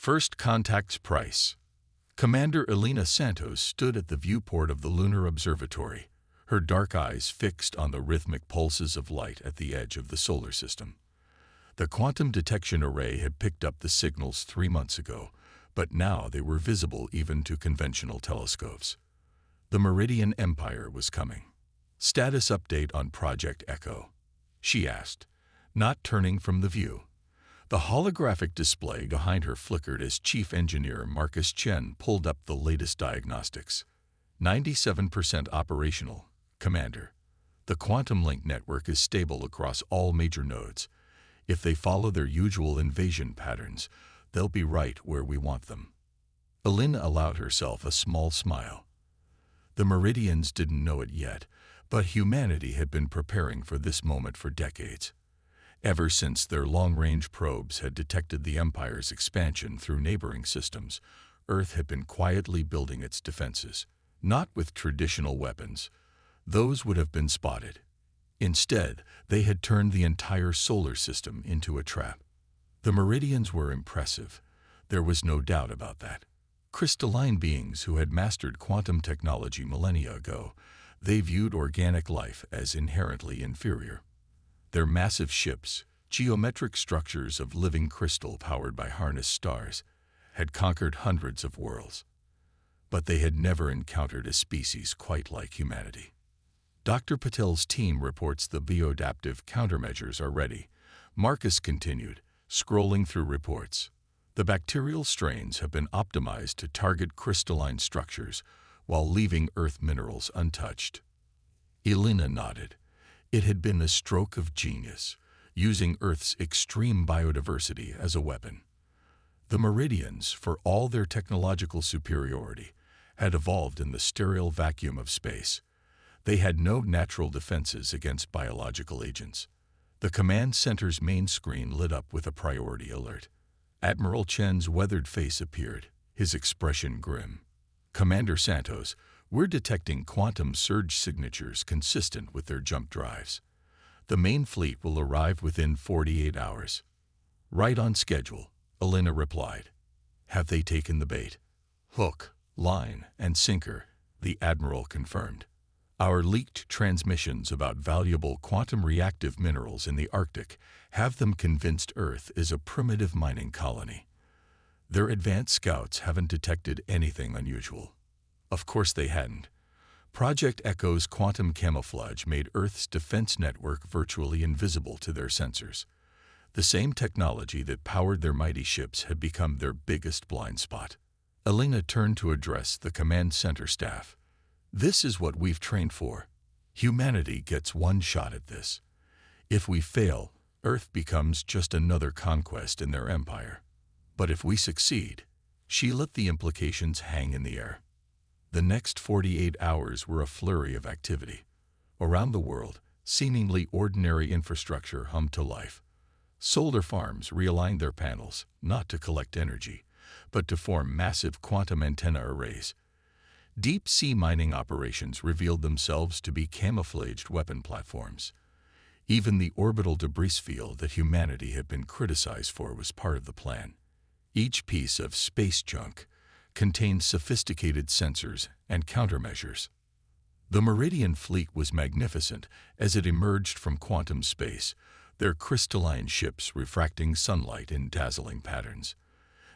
First Contact's Price. Commander Elena Santos stood at the viewport of the Lunar Observatory, her dark eyes fixed on the rhythmic pulses of light at the edge of the solar system. The quantum detection array had picked up the signals 3 months ago, but now they were visible even to conventional telescopes. The Meridian Empire was coming. Status update on Project Echo, she asked, not turning from the view. The holographic display behind her flickered as Chief Engineer Marcus Chen pulled up the latest diagnostics. 97% operational, Commander. The quantum link network is stable across all major nodes. If they follow their usual invasion patterns, they'll be right where we want them. Elena allowed herself a small smile. The Meridians didn't know it yet, but humanity had been preparing for this moment for decades. Ever since their long-range probes had detected the Empire's expansion through neighboring systems, Earth had been quietly building its defenses, not with traditional weapons. Those would have been spotted. Instead, they had turned the entire solar system into a trap. The Meridians were impressive. There was no doubt about that. Crystalline beings who had mastered quantum technology millennia ago, they viewed organic life as inherently inferior. Their massive ships, geometric structures of living crystal powered by harnessed stars, had conquered hundreds of worlds. But they had never encountered a species quite like humanity. Dr. Patel's team reports the bioadaptive countermeasures are ready, Marcus continued, scrolling through reports. The bacterial strains have been optimized to target crystalline structures while leaving Earth minerals untouched. Elena nodded. It had been a stroke of genius, using Earth's extreme biodiversity as a weapon. The Meridians, for all their technological superiority, had evolved in the sterile vacuum of space. They had no natural defenses against biological agents. The command center's main screen lit up with a priority alert. Admiral Chen's weathered face appeared, his expression grim. Commander Santos, we're detecting quantum surge signatures consistent with their jump drives. The main fleet will arrive within 48 hours. Right on schedule, Elena replied. Have they taken the bait? Hook, line, and sinker, the Admiral confirmed. Our leaked transmissions about valuable quantum reactive minerals in the Arctic have them convinced Earth is a primitive mining colony. Their advanced scouts haven't detected anything unusual. Of course they hadn't. Project Echo's quantum camouflage made Earth's defense network virtually invisible to their sensors. The same technology that powered their mighty ships had become their biggest blind spot. Elena turned to address the command center staff. This is what we've trained for. Humanity gets one shot at this. If we fail, Earth becomes just another conquest in their empire. But if we succeed, she let the implications hang in the air. The next 48 hours were a flurry of activity. Around the world, seemingly ordinary infrastructure hummed to life. Solar farms realigned their panels, not to collect energy, but to form massive quantum antenna arrays. Deep-sea mining operations revealed themselves to be camouflaged weapon platforms. Even the orbital debris field that humanity had been criticized for was part of the plan. Each piece of space junk contained sophisticated sensors and countermeasures. The Meridian fleet was magnificent as it emerged from quantum space, their crystalline ships refracting sunlight in dazzling patterns.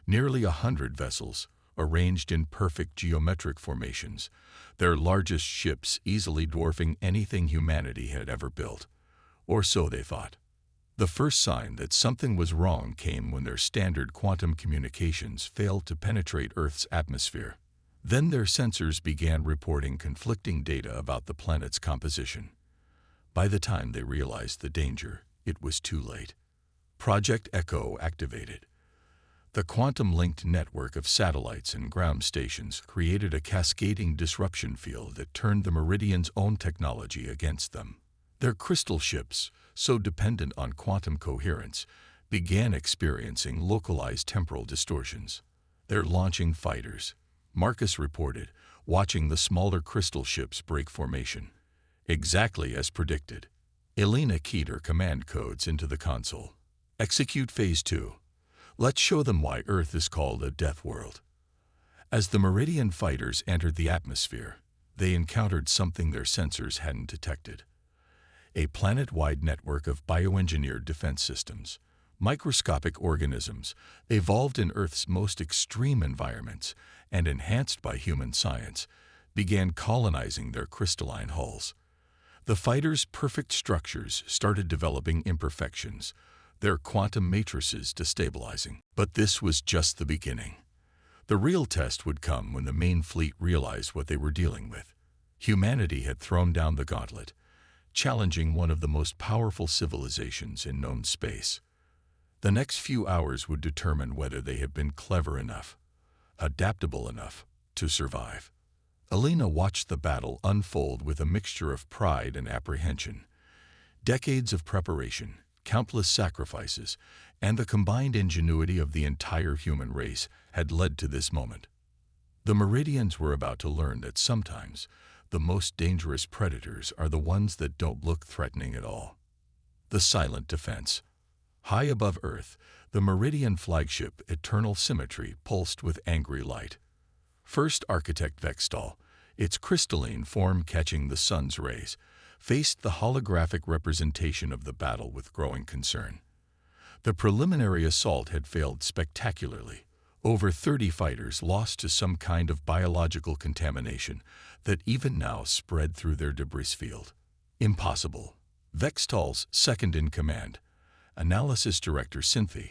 Nearly 100 vessels, arranged in perfect geometric formations, their largest ships easily dwarfing anything humanity had ever built. Or so they thought. The first sign that something was wrong came when their standard quantum communications failed to penetrate Earth's atmosphere. Then their sensors began reporting conflicting data about the planet's composition. By the time they realized the danger, it was too late. Project Echo activated. The quantum-linked network of satellites and ground stations created a cascading disruption field that turned the Meridians' own technology against them. Their crystal ships, so dependent on quantum coherence, began experiencing localized temporal distortions. They're launching fighters, Marcus reported, watching the smaller crystal ships break formation. Exactly as predicted. Elena keyed her command codes into the console. Execute Phase 2. Let's show them why Earth is called a death world. As the Meridian fighters entered the atmosphere, they encountered something their sensors hadn't detected. A planet-wide network of bioengineered defense systems, microscopic organisms, evolved in Earth's most extreme environments and enhanced by human science, began colonizing their crystalline hulls. The fighters' perfect structures started developing imperfections, their quantum matrices destabilizing. But this was just the beginning. The real test would come when the main fleet realized what they were dealing with. Humanity had thrown down the gauntlet, challenging one of the most powerful civilizations in known space. The next few hours would determine whether they had been clever enough, adaptable enough, to survive. Alina watched the battle unfold with a mixture of pride and apprehension. Decades of preparation, countless sacrifices, and the combined ingenuity of the entire human race had led to this moment. The Meridians were about to learn that sometimes the most dangerous predators are the ones that don't look threatening at all. The silent defense. High above Earth, the Meridian flagship Eternal Symmetry pulsed with angry light. First Architect Vextal, its crystalline form catching the sun's rays, faced the holographic representation of the battle with growing concern. The preliminary assault had failed spectacularly. Over 30 fighters lost to some kind of biological contamination that even now spread through their debris field. Impossible. Vextal's second-in-command, Analysis Director Cynthia,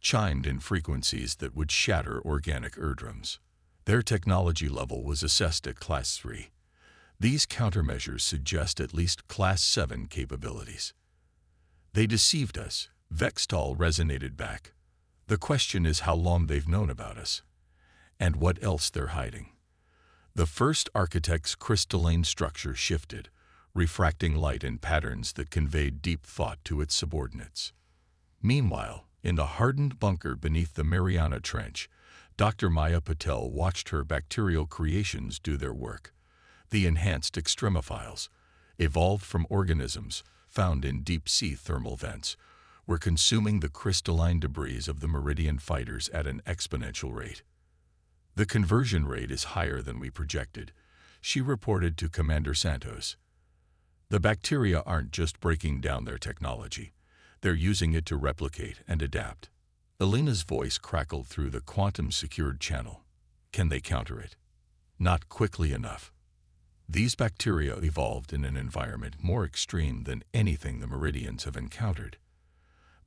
chimed in frequencies that would shatter organic eardrums. Their technology level was assessed at Class 3. These countermeasures suggest at least Class 7 capabilities. They deceived us, Vextal resonated back. The question is how long they've known about us, and what else they're hiding. The first Architect's crystalline structure shifted, refracting light in patterns that conveyed deep thought to its subordinates. Meanwhile, in the hardened bunker beneath the Mariana Trench, Dr. Maya Patel watched her bacterial creations do their work. The enhanced extremophiles, evolved from organisms found in deep-sea thermal vents, were consuming the crystalline debris of the Meridian fighters at an exponential rate. The conversion rate is higher than we projected, she reported to Commander Santos. The bacteria aren't just breaking down their technology, they're using it to replicate and adapt. Alina's voice crackled through the quantum-secured channel. Can they counter it? Not quickly enough. These bacteria evolved in an environment more extreme than anything the Meridians have encountered.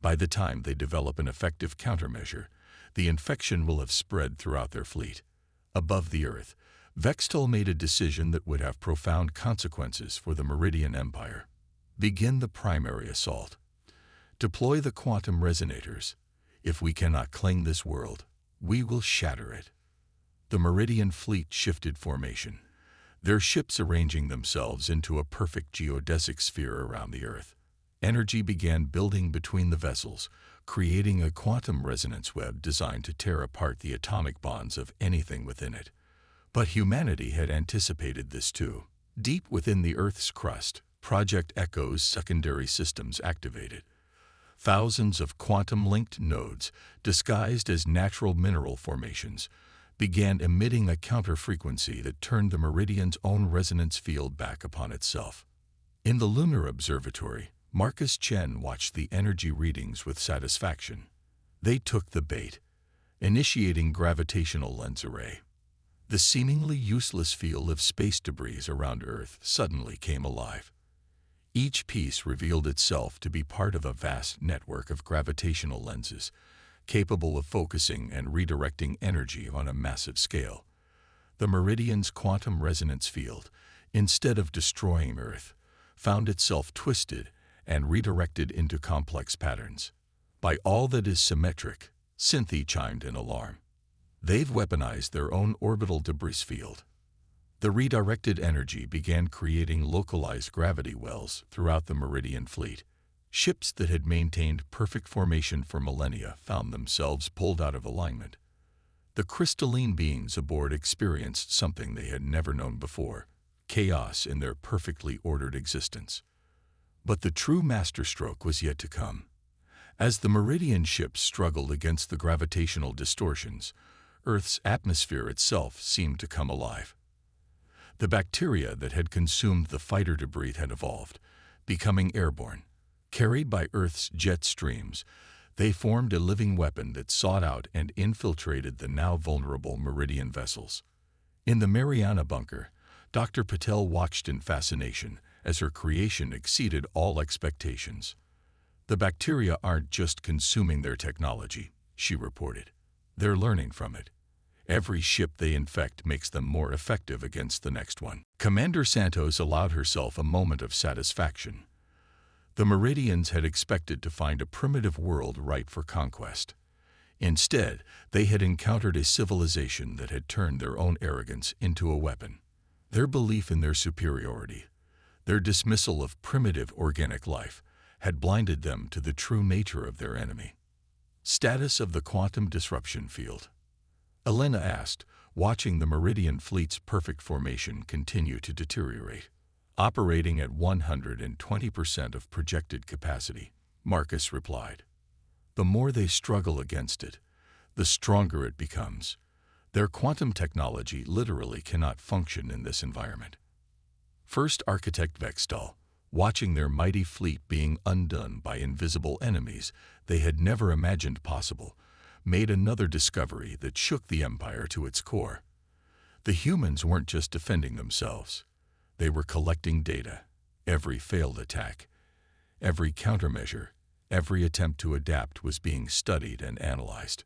By the time they develop an effective countermeasure, the infection will have spread throughout their fleet. Above the Earth, Vextal made a decision that would have profound consequences for the Meridian Empire. Begin the primary assault. Deploy the quantum resonators. If we cannot claim this world, we will shatter it. The Meridian fleet shifted formation, their ships arranging themselves into a perfect geodesic sphere around the Earth. Energy began building between the vessels, creating a quantum resonance web designed to tear apart the atomic bonds of anything within it. But humanity had anticipated this too. Deep within the Earth's crust, Project Echo's secondary systems activated. Thousands of quantum-linked nodes, disguised as natural mineral formations, began emitting a counter-frequency that turned the Meridian's own resonance field back upon itself. In the Lunar Observatory, Marcus Chen watched the energy readings with satisfaction. They took the bait, initiating gravitational lens array. The seemingly useless field of space debris around Earth suddenly came alive. Each piece revealed itself to be part of a vast network of gravitational lenses, capable of focusing and redirecting energy on a massive scale. The Meridian's quantum resonance field, instead of destroying Earth, found itself twisted and redirected into complex patterns. By all that is symmetric, Cynthia chimed in alarm. They've weaponized their own orbital debris field. The redirected energy began creating localized gravity wells throughout the Meridian fleet. Ships that had maintained perfect formation for millennia found themselves pulled out of alignment. The crystalline beings aboard experienced something they had never known before, chaos in their perfectly ordered existence. But the true masterstroke was yet to come. As the Meridian ships struggled against the gravitational distortions, Earth's atmosphere itself seemed to come alive. The bacteria that had consumed the fighter debris had evolved, becoming airborne. Carried by Earth's jet streams, they formed a living weapon that sought out and infiltrated the now vulnerable Meridian vessels. In the Mariana bunker, Dr. Patel watched in fascination as her creation exceeded all expectations. "The bacteria aren't just consuming their technology," she reported. "They're learning from it. Every ship they infect makes them more effective against the next one." Commander Santos allowed herself a moment of satisfaction. The Meridians had expected to find a primitive world ripe for conquest. Instead, they had encountered a civilization that had turned their own arrogance into a weapon. Their belief in their superiority, their dismissal of primitive organic life, had blinded them to the true nature of their enemy. Status of the quantum disruption field. Elena asked, watching the Meridian fleet's perfect formation continue to deteriorate. "Operating at 120% of projected capacity," Marcus replied. "The more they struggle against it, the stronger it becomes. Their quantum technology literally cannot function in this environment." First Architect Vextal, watching their mighty fleet being undone by invisible enemies they had never imagined possible, made another discovery that shook the Empire to its core. The humans weren't just defending themselves. They were collecting data. Every failed attack, every countermeasure, every attempt to adapt was being studied and analyzed.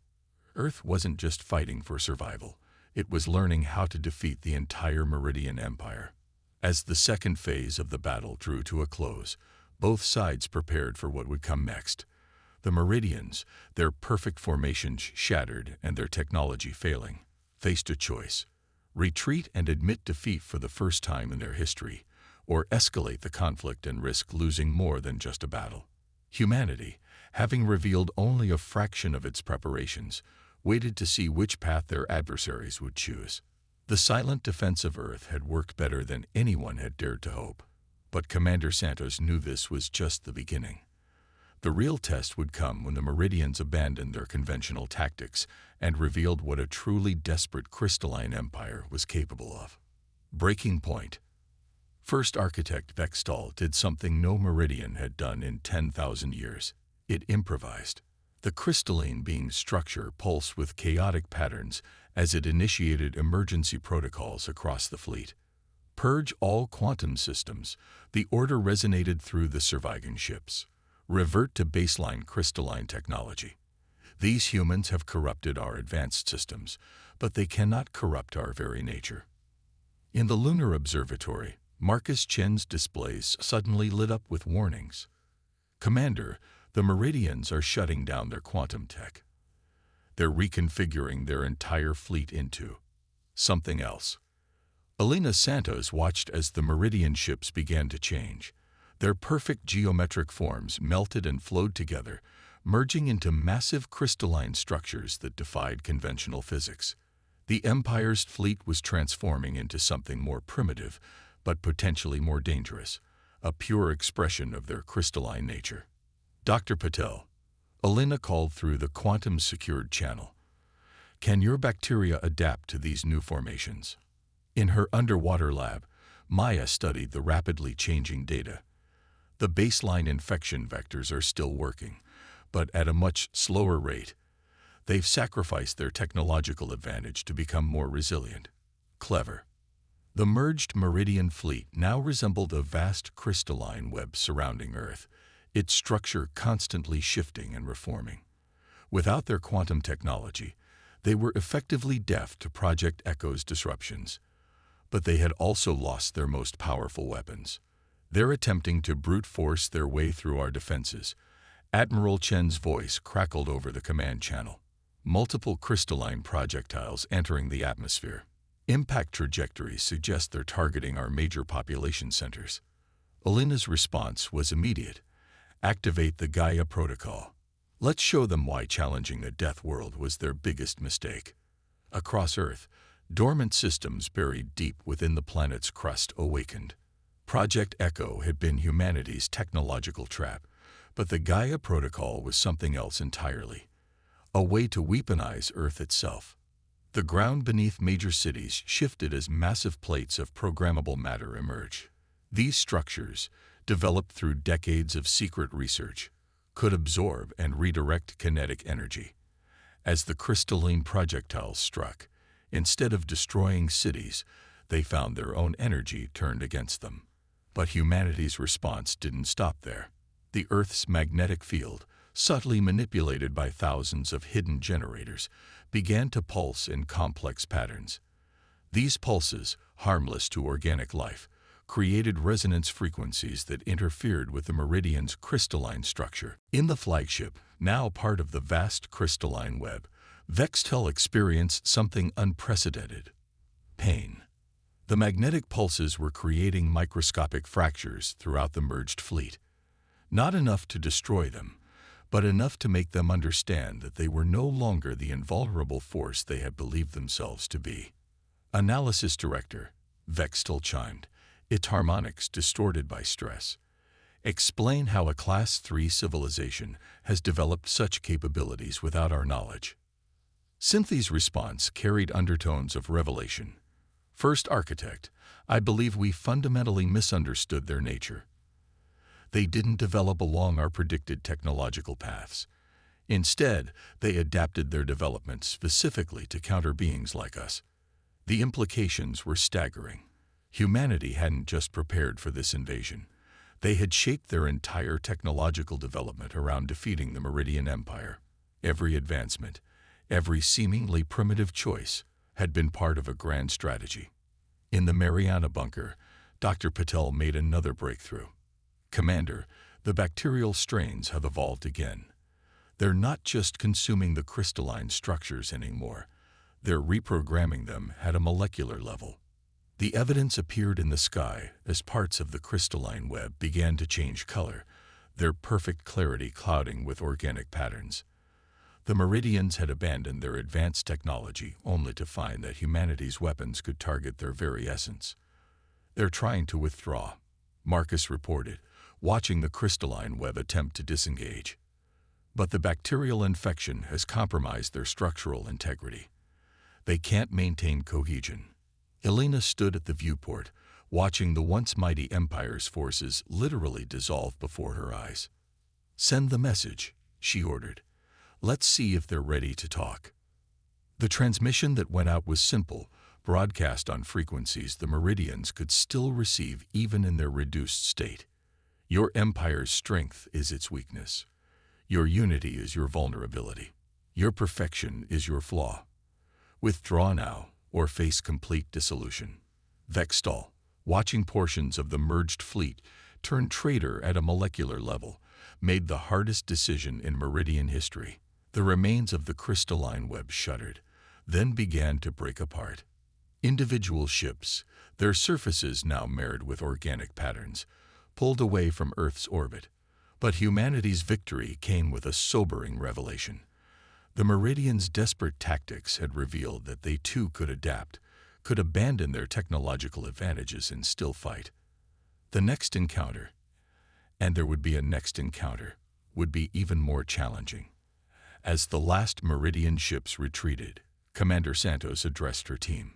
Earth wasn't just fighting for survival. It was learning how to defeat the entire Meridian Empire. As the second phase of the battle drew to a close, both sides prepared for what would come next. The Meridians, their perfect formations shattered and their technology failing, faced a choice: retreat and admit defeat for the first time in their history, or escalate the conflict and risk losing more than just a battle. Humanity, having revealed only a fraction of its preparations, waited to see which path their adversaries would choose. The silent defense of Earth had worked better than anyone had dared to hope. But Commander Santos knew this was just the beginning. The real test would come when the Meridians abandoned their conventional tactics and revealed what a truly desperate crystalline empire was capable of. Breaking point. First Architect Vextal did something no Meridian had done in 10,000 years. It improvised. The crystalline being's structure pulsed with chaotic patterns as it initiated emergency protocols across the fleet. "Purge all quantum systems," the order resonated through the surviving ships. "Revert to baseline crystalline technology. These humans have corrupted our advanced systems, but they cannot corrupt our very nature." In the lunar observatory, Marcus Chen's displays suddenly lit up with warnings. "Commander, the Meridians are shutting down their quantum tech. They're reconfiguring their entire fleet into something else." Elena Santos watched as the Meridian ships began to change. Their perfect geometric forms melted and flowed together, merging into massive crystalline structures that defied conventional physics. The Empire's fleet was transforming into something more primitive, but potentially more dangerous, a pure expression of their crystalline nature. "Dr. Patel," Elena called through the quantum-secured channel, "can your bacteria adapt to these new formations?" In her underwater lab, Maya studied the rapidly changing data. The baseline infection vectors are still working, but at a much slower rate. They've sacrificed their technological advantage to become more resilient. Clever. The merged Meridian fleet now resembled a vast crystalline web surrounding Earth, its structure constantly shifting and reforming. Without their quantum technology, they were effectively deaf to Project Echo's disruptions. But they had also lost their most powerful weapons. "They're attempting to brute force their way through our defenses." Admiral Chen's voice crackled over the command channel. "Multiple crystalline projectiles entering the atmosphere. Impact trajectories suggest they're targeting our major population centers." Elena's response was immediate. "Activate the Gaia protocol. Let's show them why challenging the Death World was their biggest mistake." Across Earth, dormant systems buried deep within the planet's crust awakened. Project Echo had been humanity's technological trap, But the Gaia Protocol was something else entirely, a way to weaponize Earth itself. The ground beneath major cities shifted as massive plates of programmable matter emerged. These structures, developed through decades of secret research, could absorb and redirect kinetic energy. As the crystalline projectiles struck, instead of destroying cities, they found their own energy turned against them. But humanity's response didn't stop there. The Earth's magnetic field, subtly manipulated by thousands of hidden generators, began to pulse in complex patterns. These pulses, harmless to organic life, created resonance frequencies that interfered with the meridian's crystalline structure. In the flagship, now part of the vast crystalline web, Vextel experienced something unprecedented: pain. The magnetic pulses were creating microscopic fractures throughout the merged fleet. Not enough to destroy them, but enough to make them understand that they were no longer the invulnerable force they had believed themselves to be. Analysis Director, Vextel chimed, its harmonics distorted by stress. Explain how a Class 3 civilization has developed such capabilities without our knowledge. Cynthia's response carried undertones of revelation. First Architect, I believe we fundamentally misunderstood their nature. They didn't develop along our predicted technological paths. Instead, they adapted their development specifically to counter beings like us. The implications were staggering. Humanity hadn't just prepared for this invasion. They had shaped their entire technological development around defeating the Meridian Empire. Every advancement, every seemingly primitive choice, had been part of a grand strategy. In the Mariana bunker, Dr. Patel made another breakthrough. Commander, the bacterial strains have evolved again. They're not just consuming the crystalline structures anymore. They're reprogramming them at a molecular level. The evidence appeared in the sky as parts of the crystalline web began to change color, their perfect clarity clouding with organic patterns. The Meridians had abandoned their advanced technology only to find that humanity's weapons could target their very essence. They're trying to withdraw, Marcus reported, watching the crystalline web attempt to disengage. But the bacterial infection has compromised their structural integrity. They can't maintain cohesion. Elena stood at the viewport, watching the once mighty Empire's forces literally dissolve before her eyes. Send the message, she ordered. Let's see if they're ready to talk. The transmission that went out was simple, broadcast on frequencies the Meridians could still receive even in their reduced state. Your Empire's strength is its weakness. Your unity is your vulnerability. Your perfection is your flaw. Withdraw now, or face complete dissolution. Vextel, watching portions of the merged fleet turn traitor at a molecular level, made the hardest decision in Meridian history. The remains of the crystalline web shuddered, then began to break apart. Individual ships, their surfaces now marred with organic patterns, pulled away from Earth's orbit. But humanity's victory came with a sobering revelation. The Meridians' desperate tactics had revealed that they too could adapt, could abandon their technological advantages and still fight. The next encounter, and there would be a next encounter, would be even more challenging. As the last Meridian ships retreated, Commander Santos addressed her team.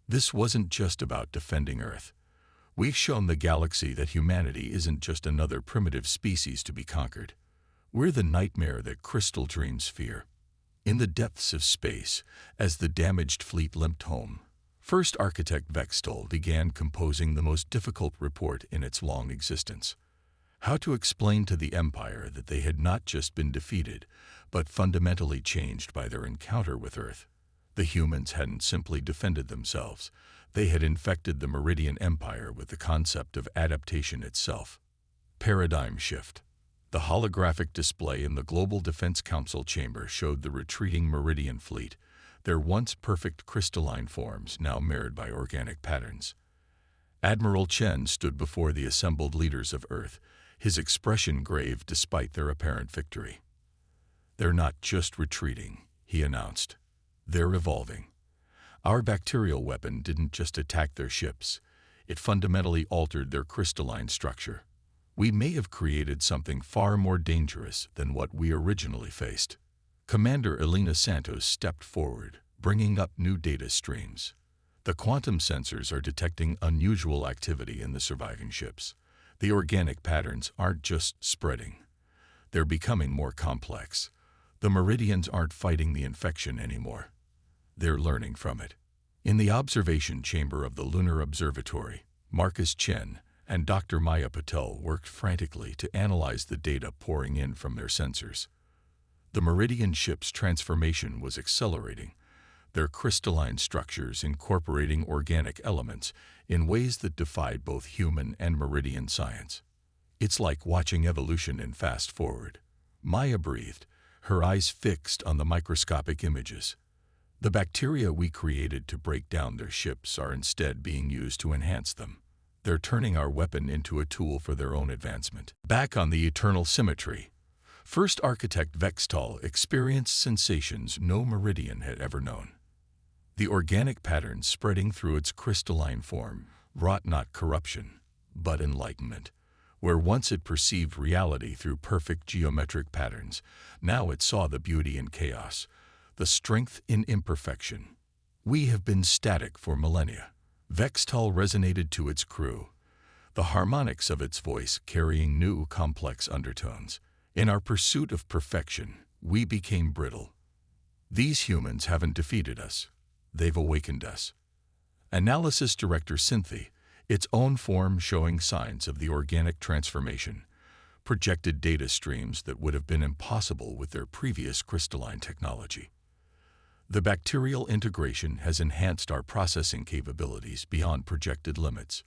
This wasn't just about defending Earth. We've shown the galaxy that humanity isn't just another primitive species to be conquered. We're the nightmare that crystal dreams fear. In the depths of space, as the damaged fleet limped home, First Architect Vextel began composing the most difficult report in its long existence. How to explain to the Empire that they had not just been defeated, but fundamentally changed by their encounter with Earth. The humans hadn't simply defended themselves. They had infected the Meridian Empire with the concept of adaptation itself. Paradigm shift. The holographic display in the Global Defense Council chamber showed the retreating Meridian fleet, their once perfect crystalline forms now marred by organic patterns. Admiral Chen stood before the assembled leaders of Earth, his expression grave despite their apparent victory. They're not just retreating, he announced. They're evolving. Our bacterial weapon didn't just attack their ships. It fundamentally altered their crystalline structure. We may have created something far more dangerous than what we originally faced. Commander Elena Santos stepped forward, bringing up new data streams. The quantum sensors are detecting unusual activity in the surviving ships. The organic patterns aren't just spreading. They're becoming more complex. The Meridians aren't fighting the infection anymore. They're learning from it. In the observation chamber of the Lunar Observatory, Marcus Chen and Dr. Maya Patel worked frantically to analyze the data pouring in from their sensors. The Meridian ship's transformation was accelerating, their crystalline structures incorporating organic elements in ways that defied both human and Meridian science. It's like watching evolution in fast forward. Maya breathed, her eyes fixed on the microscopic images. The bacteria we created to break down their ships are instead being used to enhance them. They're turning our weapon into a tool for their own advancement. Back on the eternal symmetry, First Architect Vextal experienced sensations no Meridian had ever known. The organic patterns spreading through its crystalline form wrought not corruption, but enlightenment. Where once it perceived reality through perfect geometric patterns, now it saw the beauty in chaos, the strength in imperfection. We have been static for millennia. Vextal resonated to its crew, the harmonics of its voice carrying new, complex undertones. In our pursuit of perfection, we became brittle. These humans haven't defeated us. They've awakened us. Analysis Director Cynthia, its own form showing signs of the organic transformation, projected data streams that would have been impossible with their previous crystalline technology. The bacterial integration has enhanced our processing capabilities beyond projected limits.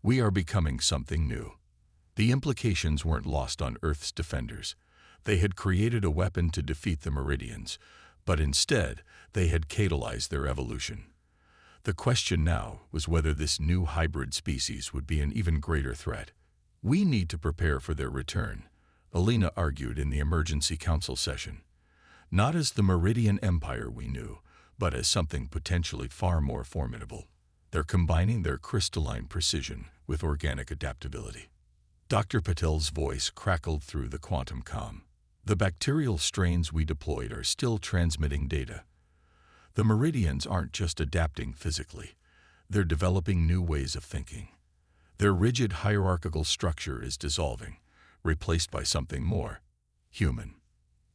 We are becoming something new. The implications weren't lost on Earth's defenders. They had created a weapon to defeat the Meridians, but instead, they had catalyzed their evolution. The question now was whether this new hybrid species would be an even greater threat. We need to prepare for their return, Elena argued in the emergency council session. Not as the Meridian Empire we knew, but as something potentially far more formidable. They're combining their crystalline precision with organic adaptability. Dr. Patel's voice crackled through the quantum comm. The bacterial strains we deployed are still transmitting data. The Meridians aren't just adapting physically. They're developing new ways of thinking. Their rigid hierarchical structure is dissolving, replaced by something more human.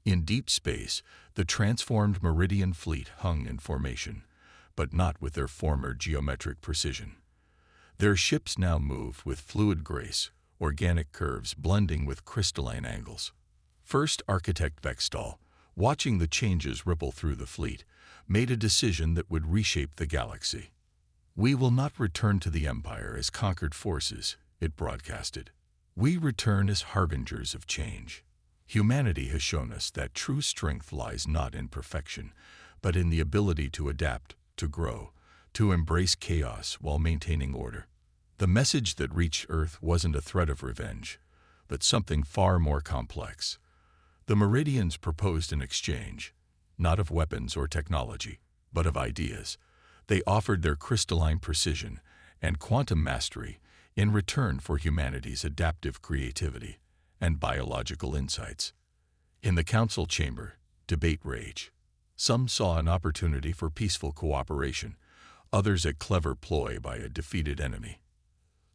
In deep space, the transformed Meridian fleet hung in formation, but not with their former geometric precision. Their ships now moved with fluid grace, organic curves blending with crystalline angles. First Architect Vextal, watching the changes ripple through the fleet, made a decision that would reshape the galaxy. We will not return to the Empire as conquered forces, it broadcasted. We return as harbingers of change. Humanity has shown us that true strength lies not in perfection, but in the ability to adapt, to grow, to embrace chaos while maintaining order. The message that reached Earth wasn't a threat of revenge, but something far more complex. The Meridians proposed an exchange, not of weapons or technology, but of ideas. They offered their crystalline precision and quantum mastery in return for humanity's adaptive creativity and biological insights. In the council chamber, debate raged. Some saw an opportunity for peaceful cooperation, others a clever ploy by a defeated enemy.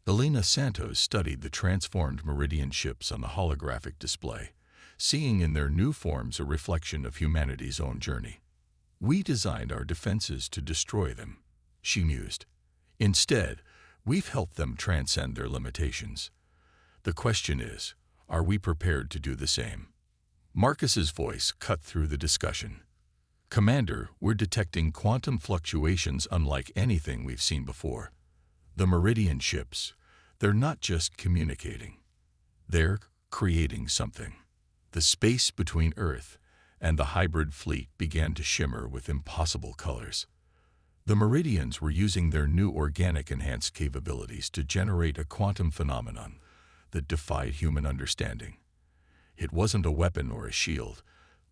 Elena Santos studied the transformed Meridian ships on the holographic display, seeing in their new forms a reflection of humanity's own journey. We designed our defenses to destroy them, she mused. Instead, we've helped them transcend their limitations. The question is, are we prepared to do the same? Marcus's voice cut through the discussion. Commander, we're detecting quantum fluctuations unlike anything we've seen before. The Meridian ships, they're not just communicating. They're creating something. The space between Earth and the hybrid fleet began to shimmer with impossible colors. The Meridians were using their new organic enhanced capabilities to generate a quantum phenomenon that defied human understanding. It wasn't a weapon or a shield,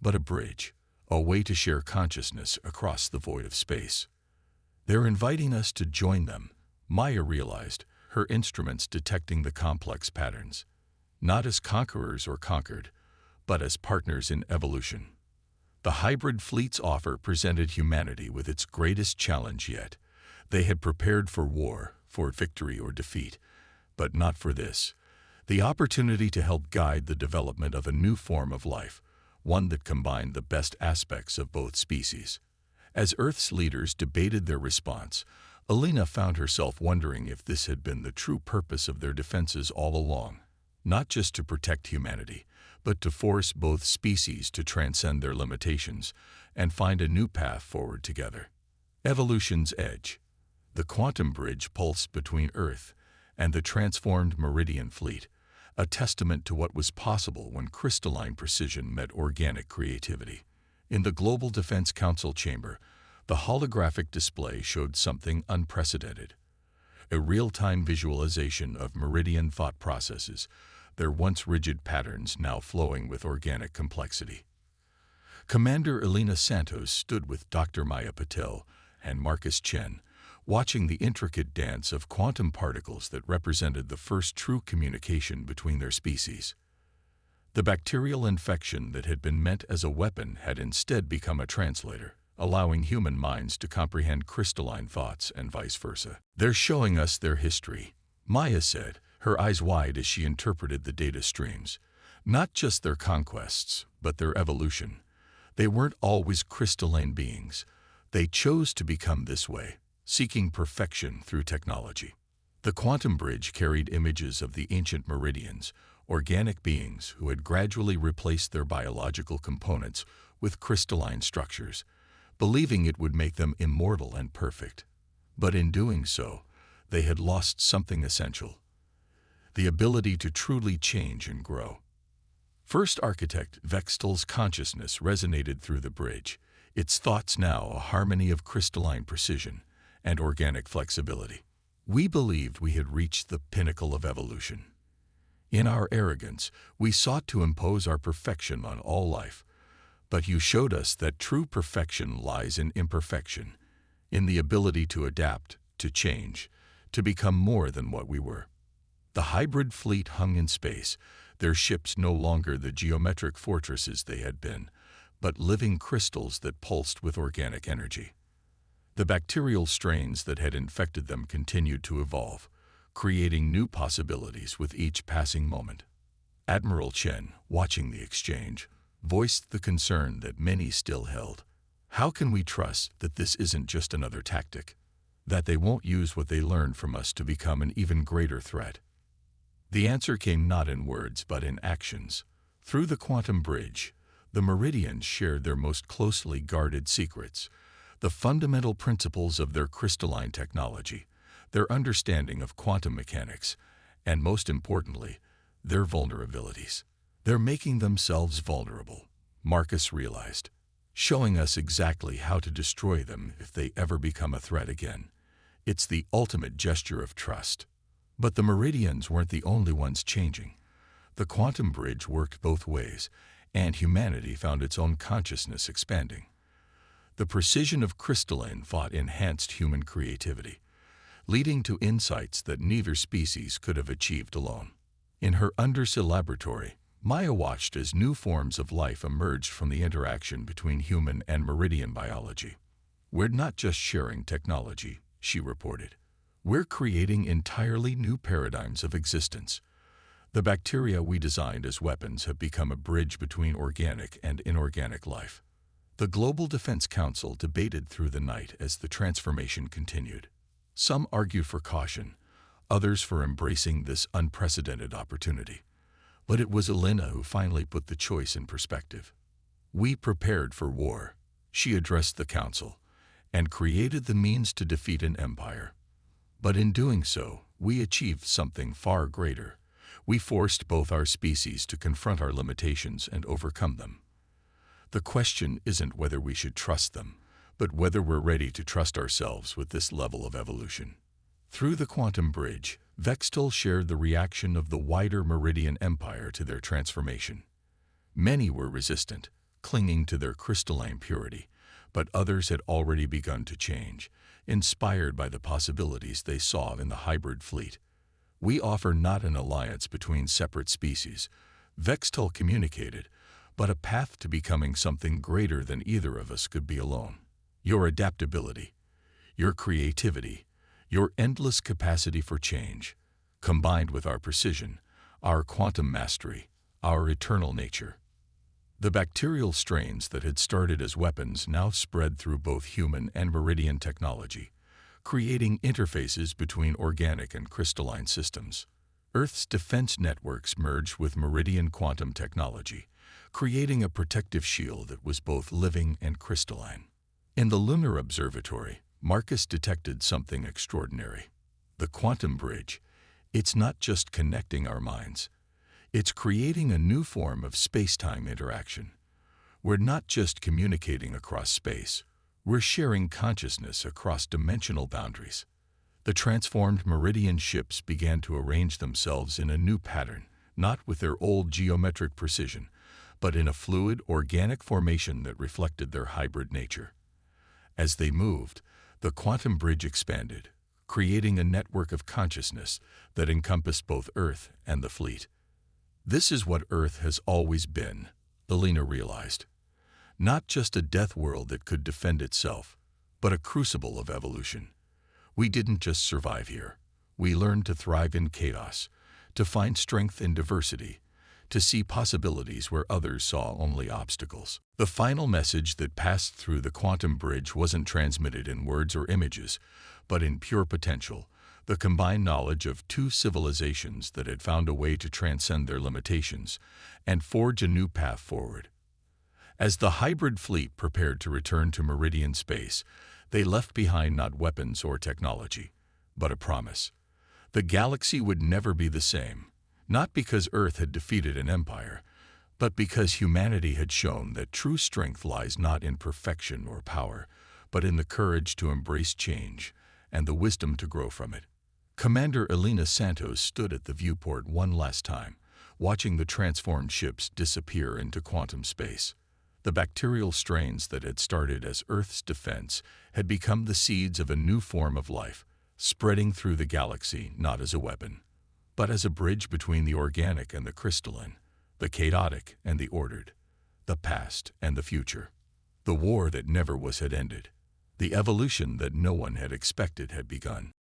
but a bridge, a way to share consciousness across the void of space. They're inviting us to join them, Maya realized, her instruments detecting the complex patterns. not as conquerors or conquered, but as partners in evolution. The hybrid fleet's offer presented humanity with its greatest challenge yet. They had prepared for war, for victory or defeat, but not for this. The opportunity to help guide the development of a new form of life, one that combined the best aspects of both species. As Earth's leaders debated their response, Alina found herself wondering if this had been the true purpose of their defenses all along, not just to protect humanity, but to force both species to transcend their limitations and find a new path forward together. Evolution's edge. The quantum bridge pulsed between Earth and the transformed Meridian fleet, a testament to what was possible when crystalline precision met organic creativity. In the Global Defense Council chamber, the holographic display showed something unprecedented. A real-time visualization of Meridian thought processes, their once rigid patterns now flowing with organic complexity. Commander Alina Santos stood with Dr. Maya Patel and Marcus Chen, watching the intricate dance of quantum particles that represented the first true communication between their species. The bacterial infection that had been meant as a weapon had instead become a translator, allowing human minds to comprehend crystalline thoughts and vice versa. "They're showing us their history," Maya said, her eyes wide as she interpreted the data streams. "Not just their conquests, but their evolution. They weren't always crystalline beings. They chose to become this way, seeking perfection through technology." The quantum bridge carried images of the ancient Meridians, organic beings who had gradually replaced their biological components with crystalline structures, believing it would make them immortal and perfect. But in doing so, they had lost something essential: the ability to truly change and grow. First architect Vextel's consciousness resonated through the bridge, its thoughts now a harmony of crystalline precision and organic flexibility. "We believed we had reached the pinnacle of evolution. In our arrogance, we sought to impose our perfection on all life. But you showed us that true perfection lies in imperfection, in the ability to adapt, to change, to become more than what we were." The hybrid fleet hung in space, their ships no longer the geometric fortresses they had been, but living crystals that pulsed with organic energy. The bacterial strains that had infected them continued to evolve, creating new possibilities with each passing moment. Admiral Chen, watching the exchange, voiced the concern that many still held. "How can we trust that this isn't just another tactic? That they won't use what they learned from us to become an even greater threat?" The answer came not in words but in actions. Through the quantum bridge, the Meridians shared their most closely guarded secrets, the fundamental principles of their crystalline technology, their understanding of quantum mechanics, and most importantly, their vulnerabilities. "They're making themselves vulnerable," Marcus realized, "showing us exactly how to destroy them if they ever become a threat again. It's the ultimate gesture of trust." But the Meridians weren't the only ones changing. The quantum bridge worked both ways, and humanity found its own consciousness expanding. The precision of crystalline thought enhanced human creativity, leading to insights that neither species could have achieved alone. In her undersea laboratory, Maya watched as new forms of life emerged from the interaction between human and Meridian biology. "We're not just sharing technology," she reported. "We're creating entirely new paradigms of existence. The bacteria we designed as weapons have become a bridge between organic and inorganic life." The Global Defense Council debated through the night as the transformation continued. Some argued for caution, others for embracing this unprecedented opportunity. But it was Alina who finally put the choice in perspective. "We prepared for war," she addressed the council, "and created the means to defeat an empire. But in doing so, we achieved something far greater. We forced both our species to confront our limitations and overcome them. The question isn't whether we should trust them, but whether we're ready to trust ourselves with this level of evolution." Through the quantum bridge, Vextel shared the reaction of the wider Meridian Empire to their transformation. Many were resistant, clinging to their crystalline purity, but others had already begun to change, inspired by the possibilities they saw in the hybrid fleet. We offer not an alliance between separate species, Vextel communicated, but a path to becoming something greater than either of us could be alone. Your adaptability, your creativity, your endless capacity for change, combined with our precision, our quantum mastery, our eternal nature. The bacterial strains that had started as weapons now spread through both human and meridian technology, creating interfaces between organic and crystalline systems. Earth's defense networks merged with meridian quantum technology, creating a protective shield that was both living and crystalline. In the lunar observatory, Marcus detected something extraordinary. The quantum bridge. It's not just connecting our minds. It's creating a new form of space-time interaction. We're not just communicating across space. We're sharing consciousness across dimensional boundaries. The transformed meridian ships began to arrange themselves in a new pattern, not with their old geometric precision, but in a fluid, organic formation that reflected their hybrid nature. As they moved, the quantum bridge expanded, creating a network of consciousness that encompassed both Earth and the fleet. This is what Earth has always been, Alina realized. Not just a death world that could defend itself, but a crucible of evolution. We didn't just survive here. We learned to thrive in chaos, to find strength in diversity, to see possibilities where others saw only obstacles. The final message that passed through the quantum bridge wasn't transmitted in words or images, but in pure potential, the combined knowledge of two civilizations that had found a way to transcend their limitations and forge a new path forward. As the hybrid fleet prepared to return to Meridian space, they left behind not weapons or technology, but a promise. The galaxy would never be the same, not because Earth had defeated an empire, but because humanity had shown that true strength lies not in perfection or power, but in the courage to embrace change and the wisdom to grow from it. Commander Alina Santos stood at the viewport one last time, watching the transformed ships disappear into quantum space. The bacterial strains that had started as Earth's defense had become the seeds of a new form of life, spreading through the galaxy not as a weapon, but as a bridge between the organic and the crystalline, the chaotic and the ordered, the past and the future. The war that never was had ended. The evolution that no one had expected had begun.